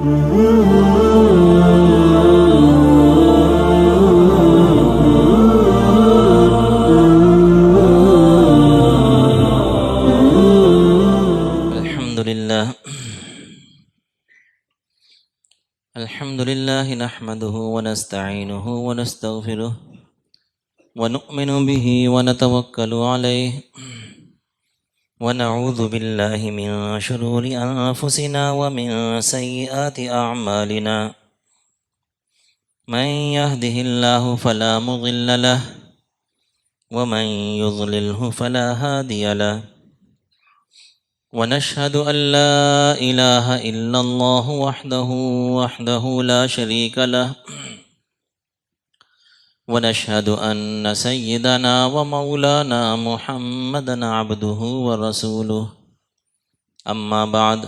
الحمد لله نحمده ونستعينه ونستغفره ونؤمن به ونتوكل عليه ونعوذ بالله من شرور أنفسنا ومن سيئات أعمالنا من يهده الله فلا مضل له ومن يضلله فلا هادي له ونشهد أن لا إله إلا الله وحده لا شريك له ونشهد أن سيدنا ومولانا محمدا عبده ورسوله أما بعد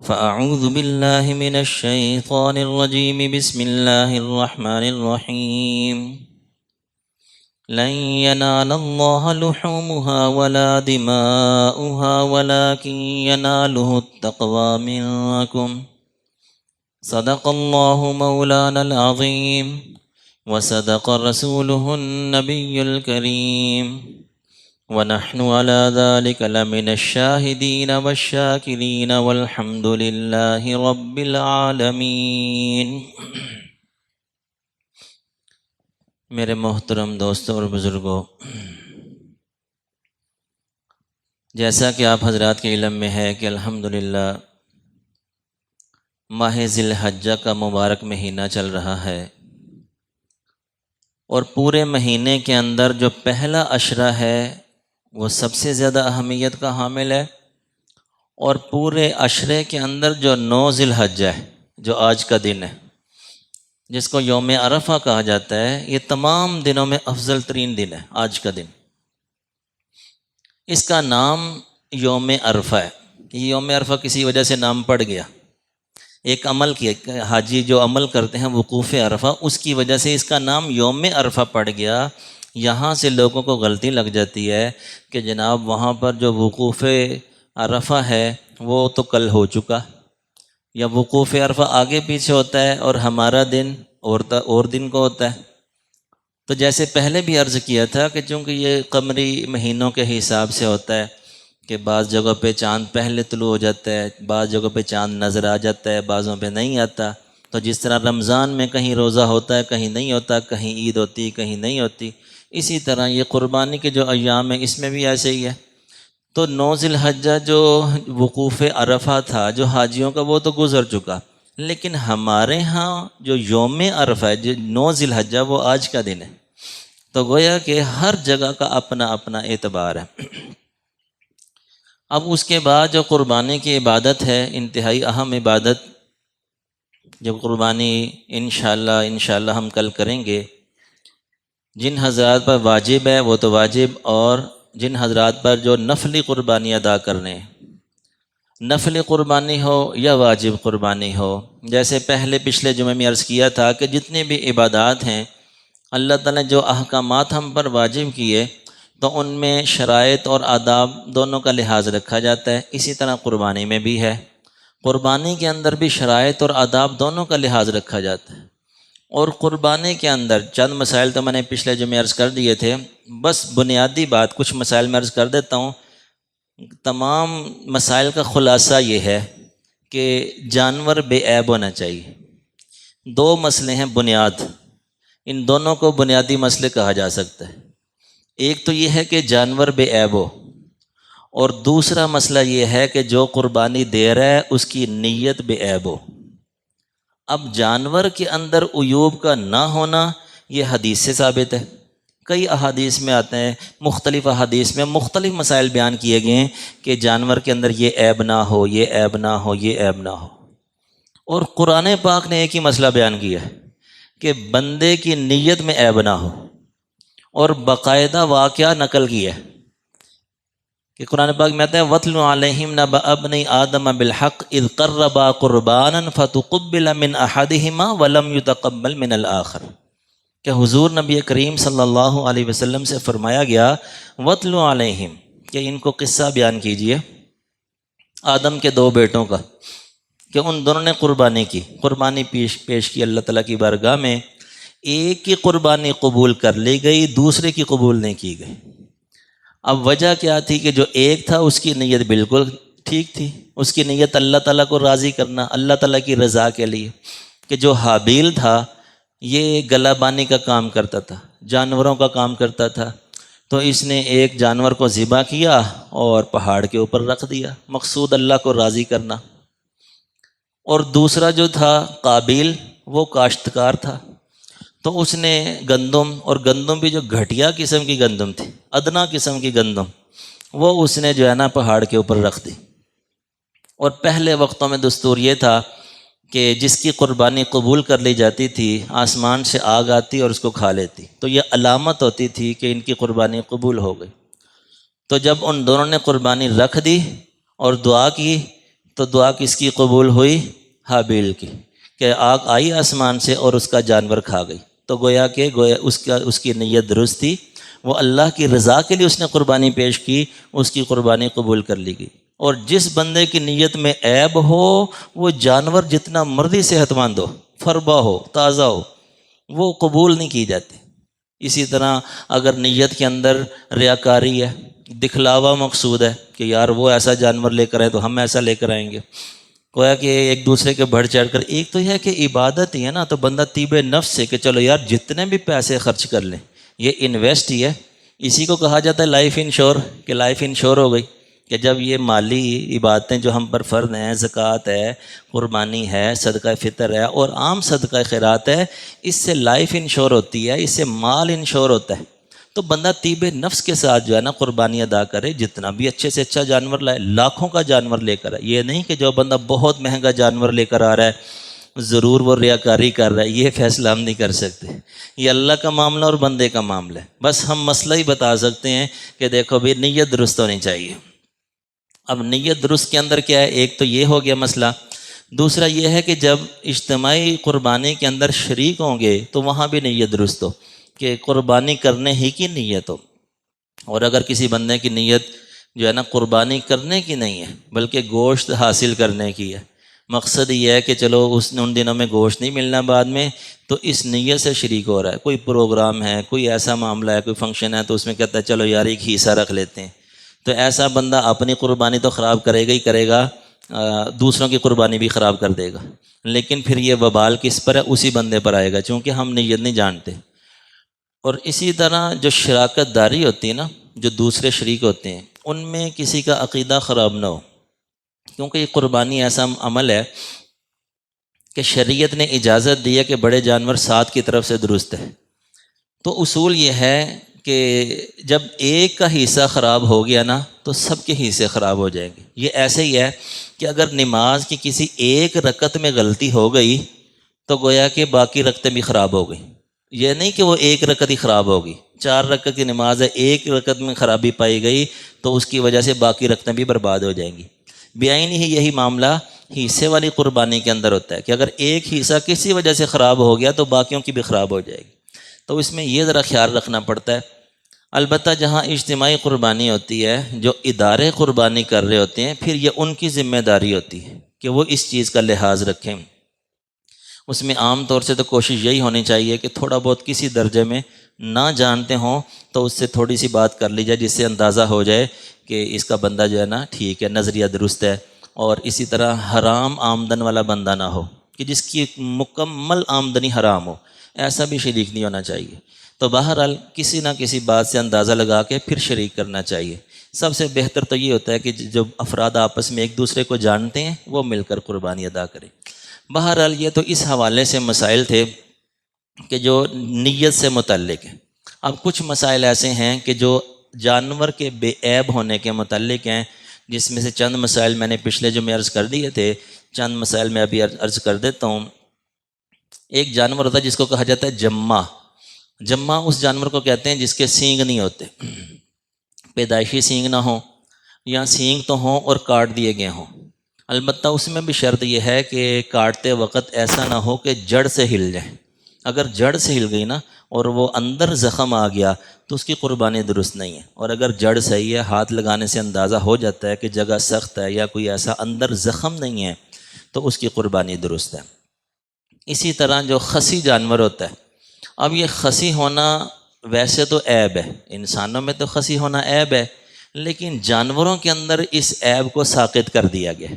فأعوذ بالله من الشيطان الرجيم بسم الله الرحمن الرحيم لن ينال الله لحومها ولا دماؤها ولكن يناله التقوى منكم صدق الله مولانا العظيم وصدق رسوله النبي الكريم ونحن على ذلك لمن الشاهدين والشاكرين والحمد لله رب العالمين۔ میرے محترم دوستوں اور بزرگوں، جیسا کہ آپ حضرات کے علم میں ہے کہ الحمدللہ ماہ ذی الحجہ کا مبارک مہینہ چل رہا ہے، اور پورے مہینے کے اندر جو پہلا عشرہ ہے وہ سب سے زیادہ اہمیت کا حامل ہے، اور پورے عشرے کے اندر جو 9 ذی الحجہ ہے، جو آج کا دن ہے، جس کو یوم عرفہ کہا جاتا ہے، یہ تمام دنوں میں افضل ترین دن ہے۔ آج کا دن اس کا نام یوم عرفہ ہے۔ یہ یوم عرفہ کسی وجہ سے نام پڑ گیا، ایک عمل کیا، حاجی جو عمل کرتے ہیں وقوف عرفہ، اس کی وجہ سے اس کا نام یوم عرفہ پڑ گیا۔ یہاں سے لوگوں کو غلطی لگ جاتی ہے کہ جناب وہاں پر جو وقوف عرفہ ہے وہ تو کل ہو چکا، یا وقوف عرفہ آگے پیچھے ہوتا ہے اور ہمارا دن اور دن کو ہوتا ہے۔ تو جیسے پہلے بھی عرض کیا تھا کہ چونکہ یہ قمری مہینوں کے حساب سے ہوتا ہے کہ بعض جگہ پہ چاند پہلے طلوع ہو جاتا ہے، بعض جگہ پہ چاند نظر آ جاتا ہے، بعضوں پہ نہیں آتا۔ تو جس طرح رمضان میں کہیں روزہ ہوتا ہے کہیں نہیں ہوتا، کہیں عید ہوتی کہیں نہیں ہوتی، اسی طرح یہ قربانی کے جو ایام ہیں اس میں بھی ایسے ہی ہے۔ تو 9 ذی الحجہ جو وقوف عرفہ تھا جو حاجیوں کا، وہ تو گزر چکا، لیکن ہمارے ہاں جو یوم عرفہ ہے، جو 9 ذی الحجہ، وہ آج کا دن ہے۔ تو گویا کہ ہر جگہ کا اپنا اپنا اعتبار ہے۔ اب اس کے بعد جو قربانی کی عبادت ہے، انتہائی اہم عبادت، جو قربانی انشاءاللہ ہم کل کریں گے، جن حضرات پر واجب ہے وہ تو واجب، اور جن حضرات پر جو نفلی قربانی ادا کرنے، نفلی قربانی ہو یا واجب قربانی ہو، جیسے پچھلے جمعے میں عرض کیا تھا کہ جتنی بھی عبادات ہیں اللہ تعالیٰ نے جو احکامات ہم پر واجب کیے، تو ان میں شرائط اور آداب دونوں کا لحاظ رکھا جاتا ہے۔ اسی طرح قربانی میں بھی ہے، قربانی کے اندر بھی شرائط اور آداب دونوں کا لحاظ رکھا جاتا ہے۔ اور قربانی کے اندر چند مسائل تو میں نے پچھلے جمعے عرض کر دیے تھے، بس بنیادی بات کچھ مسائل میں عرض کر دیتا ہوں۔ تمام مسائل کا خلاصہ یہ ہے کہ جانور بے عیب ہونا چاہیے۔ 2 مسئلے ہیں بنیاد، ان دونوں کو بنیادی مسئلے کہا جا سکتا ہے۔ ایک تو یہ ہے کہ جانور بے عیب ہو، اور دوسرا مسئلہ یہ ہے کہ جو قربانی دے رہا ہے اس کی نیت بے عیب ہو۔ اب جانور کے اندر عیوب کا نہ ہونا یہ حدیث سے ثابت ہے، کئی احادیث میں آتے ہیں، مختلف احادیث میں مختلف مسائل بیان کیے گئے ہیں کہ جانور کے اندر یہ عیب نہ ہو، یہ عیب نہ ہو، یہ عیب نہ ہو۔ اور قرآن پاک نے ایک ہی مسئلہ بیان کیا ہے کہ بندے کی نیت میں عیب نہ ہو، اور باقاعدہ واقعہ نقل کیا ہے کہ قرآن پاک میں آتا ہے وَاتْلُ عَلَيْهِمْ نَبَأَ ابْنَيْ آدَمَ بِالْحَقِّ إِذْ قَرَّبَا قُرْبَانًا فَتُقُبِّلَ مِنْ أَحَدِهِمَا وَلَمْ يُتَقَبَّلْ مِنَ الْآخَرِ، کہ حضور نبی کریم صلی اللہ علیہ وسلم سے فرمایا گیا وَاتْلُ عَلَيْهِمْ، کہ ان کو قصہ بیان کیجئے آدم کے 2 بیٹوں کا، کہ ان دونوں نے قربانی کی، قربانی پیش کی اللہ تعالیٰ کی بارگاہ میں، ایک کی قربانی قبول کر لی گئی، دوسرے کی قبول نہیں کی گئی۔ اب وجہ کیا تھی کہ جو ایک تھا اس کی نیت بالکل ٹھیک تھی، اس کی نیت اللہ تعالیٰ کو راضی کرنا، اللہ تعالیٰ کی رضا کے لیے، کہ جو حابیل تھا یہ گلہ بانی کا کام کرتا تھا، جانوروں کا کام کرتا تھا، تو اس نے ایک جانور کو ذبح کیا اور پہاڑ کے اوپر رکھ دیا، مقصود اللہ کو راضی کرنا۔ اور دوسرا جو تھا قابیل، وہ کاشتکار تھا، تو اس نے گندم، اور گندم بھی جو گھٹیا قسم کی گندم تھی، ادنا قسم کی گندم، وہ اس نے جو ہے نا پہاڑ کے اوپر رکھ دی۔ اور پہلے وقتوں میں دستور یہ تھا کہ جس کی قربانی قبول کر لی جاتی تھی آسمان سے آگ آتی اور اس کو کھا لیتی، تو یہ علامت ہوتی تھی کہ ان کی قربانی قبول ہو گئی۔ تو جب ان دونوں نے قربانی رکھ دی اور دعا کی، تو دعا کس کی قبول ہوئی؟ حابیل کی، کہ آگ آئی آسمان سے اور اس کا جانور کھا گئی۔ تو گویا اس کی نیت درست تھی، وہ اللہ کی رضا کے لیے اس نے قربانی پیش کی، اس کی قربانی قبول کر لی گئی۔ اور جس بندے کی نیت میں عیب ہو، وہ جانور جتنا مرضی صحت مند ہو، فربا ہو، تازہ ہو، وہ قبول نہیں کی جاتی۔ اسی طرح اگر نیت کے اندر ریاکاری ہے، دکھلاوا مقصود ہے کہ یار وہ ایسا جانور لے کر آئے تو ہم ایسا لے کر آئیں گے، گویا کہ ایک دوسرے کے بڑھ چڑھ کر، ایک تو یہ ہے کہ عبادت ہی ہے نا، تو بندہ طیب نفس سے کہ چلو یار جتنے بھی پیسے خرچ کر لیں یہ انویسٹ ہی ہے۔ اسی کو کہا جاتا ہے لائف انشور، کہ لائف انشور ہو گئی، کہ جب یہ مالی عبادتیں جو ہم پر فرض ہیں، زکوٰۃ ہے، قربانی ہے، صدقہ فطر ہے اور عام صدقہ خیرات ہے، اس سے لائف انشور ہوتی ہے، اس سے مال انشور ہوتا ہے۔ تو بندہ طیب نفس کے ساتھ جو ہے نا قربانی ادا کرے، جتنا بھی اچھے سے اچھا جانور لائے، لاکھوں کا جانور لے کر آئے، یہ نہیں کہ جو بندہ بہت مہنگا جانور لے کر آ رہا ہے ضرور وہ ریاکاری کر رہا ہے، یہ فیصلہ ہم نہیں کر سکتے، یہ اللہ کا معاملہ اور بندے کا معاملہ ہے۔ بس ہم مسئلہ ہی بتا سکتے ہیں کہ دیکھو بھی نیت درست ہونی چاہیے۔ اب نیت درست کے اندر کیا ہے؟ ایک تو یہ ہو گیا مسئلہ، دوسرا یہ ہے کہ جب اجتماعی قربانی کے اندر شریک ہوں گے تو وہاں بھی نیت درست ہو، کہ قربانی کرنے ہی کی نیت ہو۔ اور اگر کسی بندے کی نیت جو ہے نا قربانی کرنے کی نہیں ہے بلکہ گوشت حاصل کرنے کی ہے، مقصد یہ ہے کہ چلو ان دنوں میں گوشت نہیں ملنا بعد میں، تو اس نیت سے شریک ہو رہا ہے، کوئی پروگرام ہے، کوئی ایسا معاملہ ہے، کوئی فنکشن ہے، تو اس میں کہتا ہے چلو یار ایک حصہ رکھ لیتے ہیں، تو ایسا بندہ اپنی قربانی تو خراب کرے گا ہی کرے گا، دوسروں کی قربانی بھی خراب کر دے گا، لیکن پھر یہ وبال کس پر ہے؟ اسی بندے پر آئے گا، چونکہ ہم نیت نہیں جانتے۔ اور اسی طرح جو شراکت داری ہوتی ہے نا، جو دوسرے شریک ہوتے ہیں، ان میں کسی کا عقیدہ خراب نہ ہو، کیونکہ یہ قربانی ایسا عمل ہے کہ شریعت نے اجازت دی ہے کہ بڑے جانور ساتھ کی طرف سے درست ہے۔ تو اصول یہ ہے کہ جب ایک کا حصہ خراب ہو گیا نا تو سب کے حصے خراب ہو جائیں گے۔ یہ ایسے ہی ہے کہ اگر نماز کی کسی ایک رکعت میں غلطی ہو گئی تو گویا کہ باقی رکعتیں بھی خراب ہو گئی۔ یہ نہیں کہ وہ ایک رکعت ہی خراب ہوگی، 4 رکعت کی نماز ہے، ایک رکعت میں خرابی پائی گئی تو اس کی وجہ سے باقی رکعتیں بھی برباد ہو جائیں گی۔ بعین ہی یہی معاملہ حصے والی قربانی کے اندر ہوتا ہے کہ اگر ایک حصہ کسی وجہ سے خراب ہو گیا تو باقیوں کی بھی خراب ہو جائے گی۔ تو اس میں یہ ذرا خیال رکھنا پڑتا ہے۔ البتہ جہاں اجتماعی قربانی ہوتی ہے، جو ادارے قربانی کر رہے ہوتے ہیں، پھر یہ ان کی ذمہ داری ہوتی ہے کہ وہ اس چیز کا لحاظ رکھیں۔ اس میں عام طور سے تو کوشش یہی ہونی چاہیے کہ تھوڑا بہت کسی درجے میں نہ جانتے ہوں تو اس سے تھوڑی سی بات کر لی جائے، جس سے اندازہ ہو جائے کہ اس کا بندہ جو ہے نا ٹھیک ہے، نظریہ درست ہے۔ اور اسی طرح حرام آمدن والا بندہ نہ ہو کہ جس کی مکمل آمدنی حرام ہو، ایسا بھی شریک نہیں ہونا چاہیے۔ تو بہرحال کسی نہ کسی بات سے اندازہ لگا کے پھر شریک کرنا چاہیے۔ سب سے بہتر تو یہ ہوتا ہے کہ جب افراد آپس میں ایک دوسرے کو جانتے ہیں وہ مل کر قربانی ادا کریں۔ بہرحال یہ تو اس حوالے سے مسائل تھے کہ جو نیت سے متعلق ہیں۔ اب کچھ مسائل ایسے ہیں کہ جو جانور کے بے عیب ہونے کے متعلق ہیں، جس میں سے چند مسائل میں نے پچھلے جو میں عرض کر دیے تھے، چند مسائل میں ابھی عرض کر دیتا ہوں۔ ایک جانور ہوتا ہے جس کو کہا جاتا ہے جمع۔ جمع اس جانور کو کہتے ہیں جس کے سینگ نہیں ہوتے، پیدائشی سینگ نہ ہوں یا سینگ تو ہوں اور کاٹ دیے گئے ہوں۔ البتہ اس میں بھی شرط یہ ہے کہ کاٹتے وقت ایسا نہ ہو کہ جڑ سے ہل جائے۔ اگر جڑ سے ہل گئی نا اور وہ اندر زخم آ گیا تو اس کی قربانی درست نہیں ہے۔ اور اگر جڑ صحیح ہے، ہاتھ لگانے سے اندازہ ہو جاتا ہے کہ جگہ سخت ہے یا کوئی ایسا اندر زخم نہیں ہے، تو اس کی قربانی درست ہے۔ اسی طرح جو خسی جانور ہوتا ہے، اب یہ خسی ہونا ویسے تو عیب ہے، انسانوں میں تو خسی عیب ہے، لیکن جانوروں کے اندر اس عیب کو ساقط کر دیا گیا،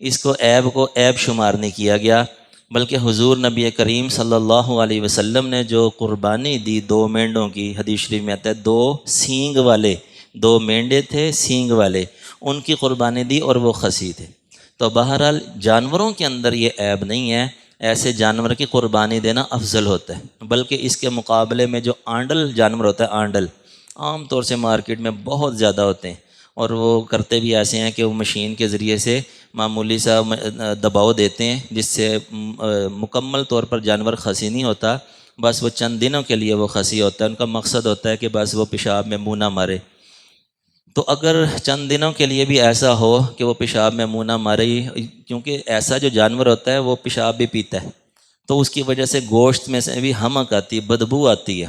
اس کو عیب شمار نہیں کیا گیا، بلکہ حضور نبی کریم صلی اللہ علیہ وسلم نے جو قربانی دی 2 مینڈوں کی، حدیث شریف میں آتا ہے 2 سینگ والے، 2 مینڈے تھے سینگ والے، ان کی قربانی دی اور وہ خسی تھے۔ تو بہرحال جانوروں کے اندر یہ عیب نہیں ہے، ایسے جانور کی قربانی دینا افضل ہوتا ہے، بلکہ اس کے مقابلے میں جو آنڈل جانور ہوتا ہے، آنڈل عام طور سے مارکیٹ میں بہت زیادہ ہوتے ہیں، اور وہ کرتے بھی ایسے ہیں کہ وہ مشین کے ذریعے سے معمولی سا دباؤ دیتے ہیں، جس سے مکمل طور پر جانور خسی نہیں ہوتا، بس وہ چند دنوں کے لیے وہ خسی ہوتا ہے، ان کا مقصد ہوتا ہے کہ بس وہ پیشاب میں منہ نہ مارے۔ تو اگر چند دنوں کے لیے بھی ایسا ہو کہ وہ پیشاب میں منہ نہ مارے، کیونکہ ایسا جو جانور ہوتا ہے وہ پیشاب بھی پیتا ہے، تو اس کی وجہ سے گوشت میں سے بھی ہمک آتی ہے، بدبو آتی ہے،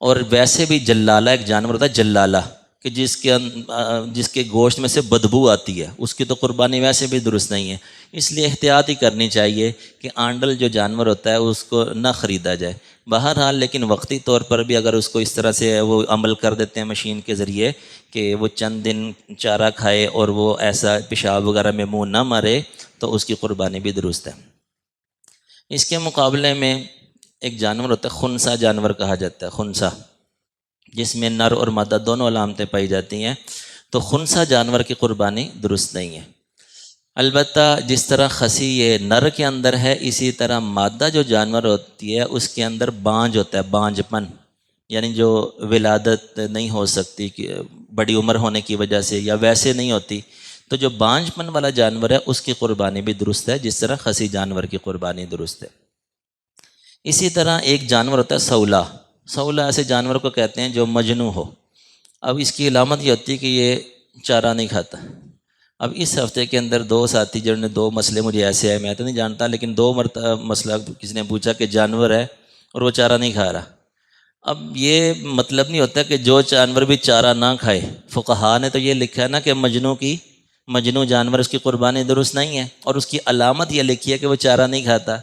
اور ویسے بھی جلالہ ایک جانور ہوتا ہے، جلالہ کہ جس کے گوشت میں سے بدبو آتی ہے، اس کی تو قربانی ویسے بھی درست نہیں ہے، اس لیے احتیاط ہی کرنی چاہیے کہ آنڈل جو جانور ہوتا ہے اس کو نہ خریدا جائے۔ بہرحال لیکن وقتی طور پر بھی اگر اس کو اس طرح سے وہ عمل کر دیتے ہیں مشین کے ذریعے کہ وہ چند دن چارہ کھائے اور وہ ایسا پیشاب وغیرہ میں منہ نہ مارے، تو اس کی قربانی بھی درست ہے۔ اس کے مقابلے میں ایک جانور ہوتا ہے، خنثی جانور کہا جاتا ہے، خنثی، جس میں نر اور مادہ دونوں علامتیں پائی جاتی ہیں، تو خنثی جانور کی قربانی درست نہیں ہے۔ البتہ جس طرح خسی یہ نر کے اندر ہے، اسی طرح مادہ جو جانور ہوتی ہے اس کے اندر بانج ہوتا ہے، بانج پن، یعنی جو ولادت نہیں ہو سکتی کہ بڑی عمر ہونے کی وجہ سے یا ویسے نہیں ہوتی، تو جو بانج پن والا جانور ہے اس کی قربانی بھی درست ہے، جس طرح خسی جانور کی قربانی درست ہے۔ اسی طرح ایک جانور ہوتا ہے سولا، سولا ایسے جانور کو کہتے ہیں جو مجنوں ہو۔ اب اس کی علامت یہ ہوتی ہے کہ یہ چارہ نہیں کھاتا۔ اب اس ہفتے کے اندر 2 ساتھی جنہوں نے 2 مسئلے مجھے ایسے آئے، میں تو نہیں جانتا، لیکن 2 مرتبہ مسئلہ کسی نے پوچھا کہ جانور ہے اور وہ چارہ نہیں کھا رہا۔ اب یہ مطلب نہیں ہوتا کہ جو جانور بھی چارہ نہ کھائے، فقہا نے تو یہ لکھا ہے نا کہ مجنوں جانور اس کی قربانی درست نہیں ہے، اور اس کی علامت یہ لکھی ہے کہ وہ چارہ نہیں کھاتا۔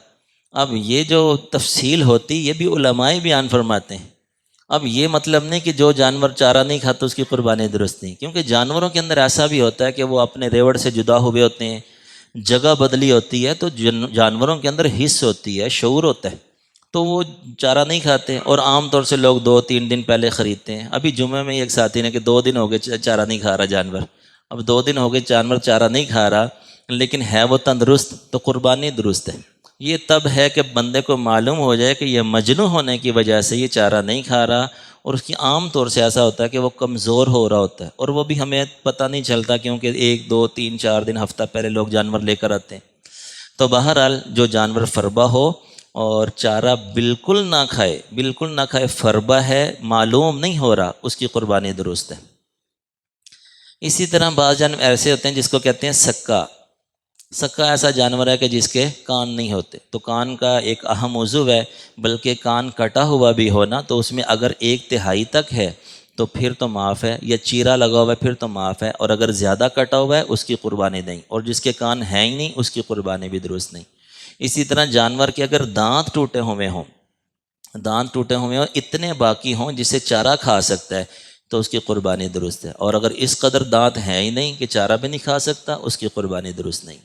اب یہ جو تفصیل ہوتی یہ بھی علماء بیان فرماتے ہیں۔ اب یہ مطلب نہیں کہ جو جانور چارہ نہیں کھاتا اس کی قربانی درست نہیں، کیونکہ جانوروں کے اندر ایسا بھی ہوتا ہے کہ وہ اپنے ریوڑ سے جدا ہوئے ہوتے ہیں، جگہ بدلی ہوتی ہے، تو جانوروں کے اندر حس ہوتی ہے، شعور ہوتا ہے، تو وہ چارہ نہیں کھاتے، اور عام طور سے لوگ 2-3 دن پہلے خریدتے ہیں۔ ابھی جمعہ میں ایک ساتھی نے کہ 2 دن ہو گئے چارہ نہیں کھا رہا جانور، اب 2 دن ہو گئے جانور چارہ نہیں کھا رہا لیکن ہے وہ تندرست، تو قربانی درست ہے۔ یہ تب ہے کہ بندے کو معلوم ہو جائے کہ یہ مجنوں ہونے کی وجہ سے یہ چارہ نہیں کھا رہا، اور اس کی عام طور سے ایسا ہوتا ہے کہ وہ کمزور ہو رہا ہوتا ہے، اور وہ بھی ہمیں پتہ نہیں چلتا، کیونکہ 1 2 3 4 دن ہفتہ پہلے لوگ جانور لے کر آتے ہیں۔ تو بہرحال جو جانور فربہ ہو اور چارہ بالکل نہ کھائے، فربہ ہے، معلوم نہیں ہو رہا، اس کی قربانی درست ہے۔ اسی طرح بعض جانور ایسے ہوتے ہیں جس کو کہتے ہیں سکا ایسا جانور ہے کہ جس کے کان نہیں ہوتے، تو کان کا ایک اہم عضو ہے، بلکہ کان کٹا ہوا بھی ہونا تو اس میں اگر 1/3 تک ہے تو پھر تو معاف ہے، یا چیرا لگا ہوا ہے پھر تو معاف ہے، اور اگر زیادہ کٹا ہوا ہے اس کی قربانی نہیں، اور جس کے کان ہیں ہی نہیں اس کی قربانی بھی درست نہیں۔ اسی طرح جانور کے اگر دانت ٹوٹے ہوئے ہوں، اتنے باقی ہوں جسے چارہ کھا سکتا ہے، تو اس کی قربانی درست ہے، اور اگر اس قدر دانت ہیں ہی نہیں کہ چارہ بھی نہیں کھا سکتا، اس کی قربانی درست نہیں۔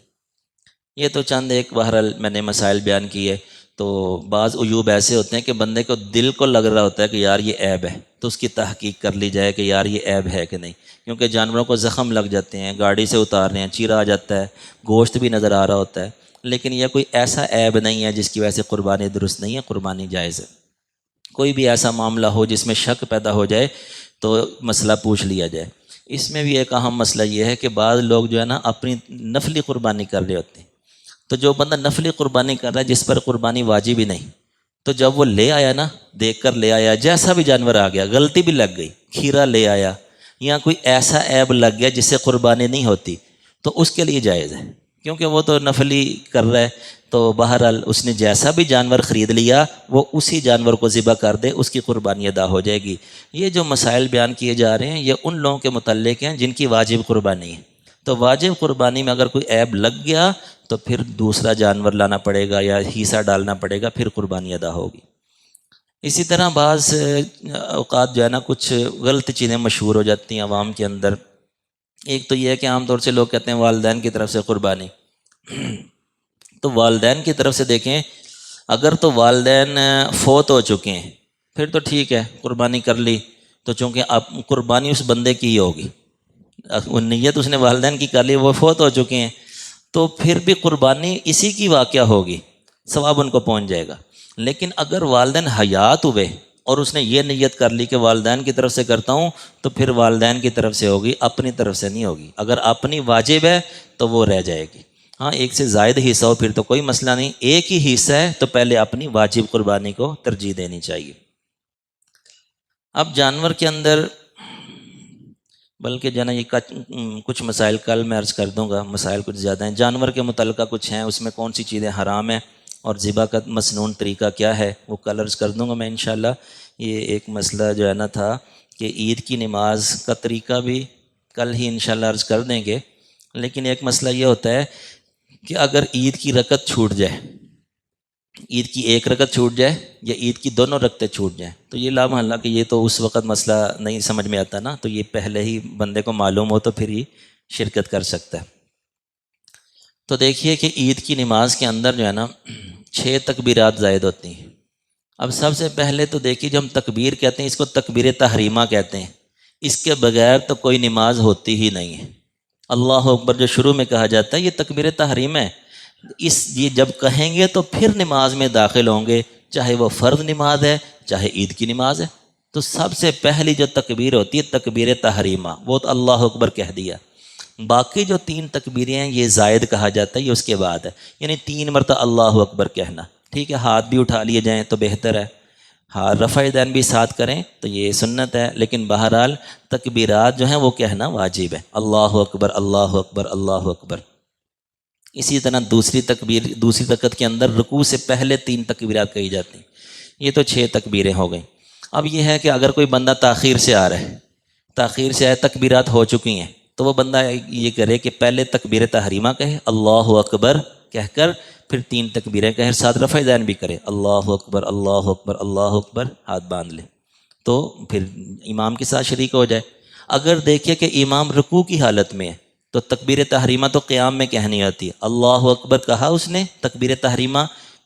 یہ تو چند ایک بہرحال میں نے مسائل بیان کیے۔ تو بعض عیوب ایسے ہوتے ہیں کہ بندے کو دل کو لگ رہا ہوتا ہے کہ یار یہ عیب ہے، تو اس کی تحقیق کر لی جائے کہ یار یہ عیب ہے کہ نہیں، کیونکہ جانوروں کو زخم لگ جاتے ہیں، گاڑی سے اتار رہے ہیں، چیرا آ جاتا ہے، گوشت بھی نظر آ رہا ہوتا ہے، لیکن یہ کوئی ایسا عیب نہیں ہے جس کی وجہ سے قربانی درست نہیں ہے، قربانی جائز ہے۔ کوئی بھی ایسا معاملہ ہو جس میں شک پیدا ہو جائے تو مسئلہ پوچھ لیا جائے۔ اس میں بھی ایک اہم مسئلہ یہ ہے کہ بعض لوگ جو ہے نا اپنی نفلی قربانی کر رہے ہوتے ہیں، تو جو بندہ نفلی قربانی کر رہا ہے جس پر قربانی واجب ہی نہیں، تو جب وہ لے آیا نا، دیکھ کر لے آیا، جیسا بھی جانور آ گیا، غلطی بھی لگ گئی، کھیرا لے آیا یا کوئی ایسا عیب لگ گیا جس سے قربانی نہیں ہوتی، تو اس کے لیے جائز ہے، کیونکہ وہ تو نفلی کر رہا ہے، تو بہرحال اس نے جیسا بھی جانور خرید لیا وہ اسی جانور کو ذبح کر دے، اس کی قربانی ادا ہو جائے گی۔ یہ جو مسائل بیان کیے جا رہے ہیں یہ ان لوگوں کے متعلق ہیں جن کی واجب قربانی ہے، تو واجب قربانی میں اگر کوئی عیب لگ گیا تو پھر دوسرا جانور لانا پڑے گا یا حصہ ڈالنا پڑے گا، پھر قربانی ادا ہوگی۔ اسی طرح بعض اوقات جو ہے نا کچھ غلط چیزیں مشہور ہو جاتی ہیں عوام کے اندر۔ ایک تو یہ ہے کہ عام طور سے لوگ کہتے ہیں والدین کی طرف سے قربانی، تو والدین کی طرف سے دیکھیں، اگر تو والدین فوت ہو چکے ہیں پھر تو ٹھیک ہے، قربانی کر لی، تو چونکہ اب قربانی اس بندے کی ہی ہوگی، وہ نیت اس نے والدین کی کر لی، وہ فوت ہو چکے ہیں تو پھر بھی قربانی اسی کی واقعہ ہوگی، ثواب ان کو پہنچ جائے گا۔ لیکن اگر والدین حیات ہوئے اور اس نے یہ نیت کر لی کہ والدین کی طرف سے کرتا ہوں، تو پھر والدین کی طرف سے ہوگی، اپنی طرف سے نہیں ہوگی۔ اگر اپنی واجب ہے تو وہ رہ جائے گی، ہاں ایک سے زائد حصہ ہو پھر تو کوئی مسئلہ نہیں، ایک ہی حصہ ہے تو پہلے اپنی واجب قربانی کو ترجیح دینی چاہیے۔ اب جانور کے اندر بلکہ جنا یہ کچھ مسائل کل میں عرض کر دوں گا، مسائل کچھ زیادہ ہیں، جانور کے متعلقہ کچھ ہیں، اس میں کون سی چیزیں حرام ہیں اور ذبح کا مسنون طریقہ کیا ہے وہ کل عرض کر دوں گا میں انشاءاللہ۔ یہ ایک مسئلہ جو ہے نا تھا کہ عید کی نماز کا طریقہ بھی کل ہی انشاءاللہ عرض کر دیں گے، لیکن ایک مسئلہ یہ ہوتا ہے کہ اگر عید کی رکعت چھوٹ جائے، عید کی ایک رکعت چھوٹ جائے یا عید کی دونوں رکعتیں چھوٹ جائیں، تو یہ لا محالہ کہ یہ تو اس وقت مسئلہ نہیں سمجھ میں آتا نا، تو یہ پہلے ہی بندے کو معلوم ہو تو پھر ہی شرکت کر سکتا ہے۔ تو دیکھیے کہ عید کی نماز کے اندر جو ہے نا 6 تکبیرات زائد ہوتی ہیں۔ اب سب سے پہلے تو دیکھیے جو ہم تکبیر کہتے ہیں اس کو تکبیر تحریمہ کہتے ہیں، اس کے بغیر تو کوئی نماز ہوتی ہی نہیں ہے۔ اللہ اکبر جو شروع میں کہا جاتا ہے یہ تکبیر تحریم ہے، یہ جب کہیں گے تو پھر نماز میں داخل ہوں گے، چاہے وہ فرض نماز ہے چاہے عید کی نماز ہے۔ تو سب سے پہلی جو تکبیر ہوتی ہے تکبیر تحریمہ، وہ تو اللہ اکبر کہہ دیا۔ باقی جو 3 تکبیریں ہیں یہ زائد کہا جاتا ہے، یہ اس کے بعد ہے، یعنی 3 مرتبہ اللہ اکبر کہنا، ٹھیک ہے، ہاتھ بھی اٹھا لیے جائیں تو بہتر ہے، ہاں رفع دین بھی ساتھ کریں تو یہ سنت ہے، لیکن بہرحال تکبیرات جو ہیں وہ کہنا واجب ہے، اللہ اکبر اللہ اکبر اللہ اکبر۔ اسی طرح دوسری رکعت کے اندر رکوع سے پہلے 3 تکبیرات کہی جاتی ہیں، یہ تو 6 تکبیریں ہو گئیں۔ اب یہ ہے کہ اگر کوئی بندہ تاخیر سے آ رہا ہے، تاخیر سے آئے تکبیرات ہو چکی ہیں، تو وہ بندہ یہ کرے کہ پہلے تکبیر تحریمہ کہے اللہ اکبر کہہ کر پھر 3 تکبیریں کہے، ساتھ رفع دین بھی کرے اللہ اکبر اللہ اکبر اللہ اکبر، ہاتھ باندھ لے تو پھر امام کے ساتھ شریک ہو جائے۔ اگر دیکھے کہ امام رکوع کی حالت میں ہے تو تکبیر تحریمہ تو قیام میں کہنی ہوتی ہے، اللہ اکبر کہا اس نے تکبیر تحریمہ،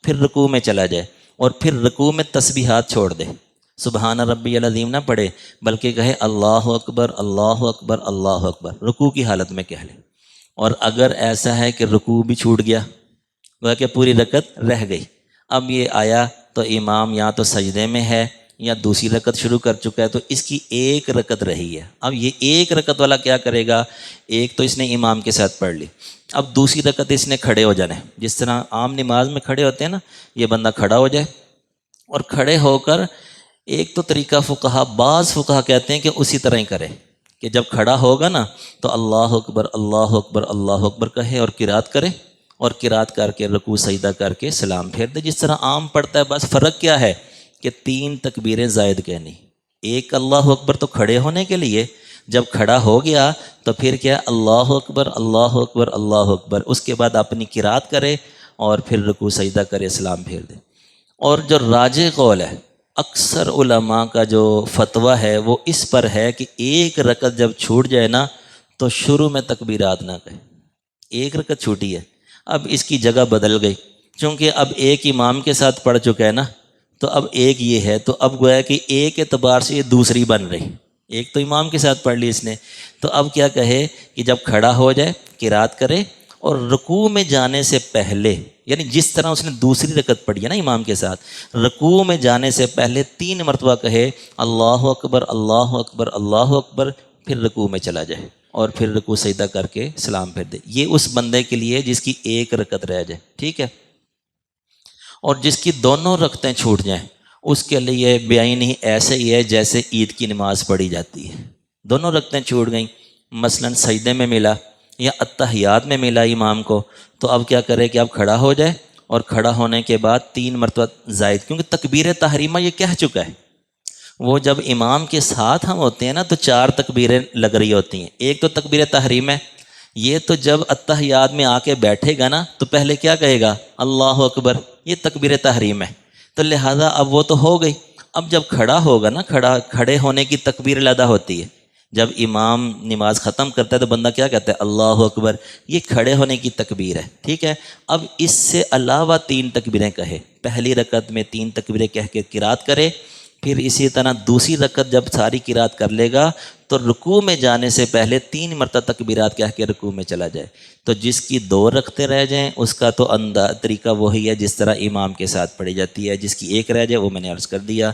پھر رکوع میں چلا جائے اور پھر رکوع میں تسبیحات چھوڑ دے، سبحان ربی العظیم نہ پڑھے بلکہ کہے اللہ اکبر اللہ اکبر اللہ اکبر، رکوع کی حالت میں کہہ لے۔ اور اگر ایسا ہے کہ رکوع بھی چھوٹ گیا، وہ کہ پوری رکعت رہ گئی، اب یہ آیا تو امام یا تو سجدے میں ہے یا دوسری رکعت شروع کر چکا ہے، تو اس کی ایک رکعت رہی ہے، اب یہ ایک رکعت والا کیا کرے گا؟ ایک تو اس نے امام کے ساتھ پڑھ لی، اب دوسری رکعت اس نے کھڑے ہو جانا ہے، جس طرح عام نماز میں کھڑے ہوتے ہیں نا، یہ بندہ کھڑا ہو جائے اور کھڑے ہو کر ایک تو طریقہ فقہا، بعض فقہا کہتے ہیں کہ اسی طرح ہی کرے کہ جب کھڑا ہوگا نا تو اللہ اکبر اللہ اکبر اللہ اکبر کہے اور قرات کرے، اور قرات کر کے رکوع سجدہ کر کے سلام پھیر دے، جس طرح عام پڑھتا ہے۔ بس فرق کیا ہے کہ 3 تکبیریں زائد کہنی، ایک اللہ اکبر تو کھڑے ہونے کے لیے، جب کھڑا ہو گیا تو پھر کیا اللہ اکبر اللہ اکبر اللہ اکبر، اس کے بعد اپنی قرات کرے اور پھر رکوع سجدہ کرے سلام پھیر دے۔ اور جو راجح قول ہے، اکثر علماء کا جو فتویٰ ہے وہ اس پر ہے کہ ایک رکعت جب چھوٹ جائے نا تو شروع میں تکبیرات نہ کہے، ایک رکعت چھوٹی ہے، اب اس کی جگہ بدل گئی، چونکہ اب ایک امام کے ساتھ پڑھ چکا ہے نا، تو اب ایک یہ ہے، تو اب گویا کہ ایک اعتبار سے یہ دوسری بن رہی، ایک تو امام کے ساتھ پڑھ لی اس نے، تو اب کیا کہے کہ جب کھڑا ہو جائے قرات کرے اور رکوع میں جانے سے پہلے، یعنی جس طرح اس نے دوسری رکعت پڑھی ہے نا امام کے ساتھ، رکوع میں جانے سے پہلے 3 مرتبہ کہے اللہ اکبر اللہ اکبر اللہ اکبر، پھر رکوع میں چلا جائے اور پھر رکوع سجدہ کر کے سلام پھیر دے۔ یہ اس بندے کے لیے جس کی ایک رکعت رہ جائے، ٹھیک ہے۔ اور جس کی دونوں رکعتیں چھوٹ جائیں اس کے لیے بیان ہی ایسے ہی ہے جیسے عید کی نماز پڑھی جاتی ہے، دونوں رکعتیں چھوٹ گئیں، مثلا سجدے میں ملا یا اتحیات میں ملا امام کو، تو اب کیا کرے کہ اب کھڑا ہو جائے اور کھڑا ہونے کے بعد 3 مرتبہ زائد، کیونکہ تکبیر تحریمہ یہ کہہ چکا ہے، وہ جب امام کے ساتھ ہم ہوتے ہیں نا تو 4 تکبیریں لگ رہی ہوتی ہیں، ایک تو تکبیر تحریم ہے، یہ تو جب اتحیات میں آ کے بیٹھے گا نا تو پہلے کیا کہے گا؟ اللہ اکبر، یہ تکبیر تحریم ہے، تو لہٰذا اب وہ تو ہو گئی۔ اب جب کھڑا ہوگا نا، کھڑے ہونے کی تکبیر الادا ہوتی ہے، جب امام نماز ختم کرتا ہے تو بندہ کیا کہتا ہے؟ اللہ اکبر، یہ کھڑے ہونے کی تکبیر ہے، ٹھیک ہے۔ اب اس سے علاوہ 3 تکبیریں کہے، پہلی رکعت میں 3 تکبیریں کہہ کے قرات کرے، پھر اسی طرح دوسری رکعت جب ساری قرات کر لے گا تو رکوع میں جانے سے پہلے 3 مرتبہ تکبیرات کہہ کے رکوع میں چلا جائے۔ تو جس کی 2 رکعتیں رہ جائیں اس کا تو طریقہ وہی ہے جس طرح امام کے ساتھ پڑھی جاتی ہے، جس کی 1 رہ جائے وہ میں نے عرض کر دیا۔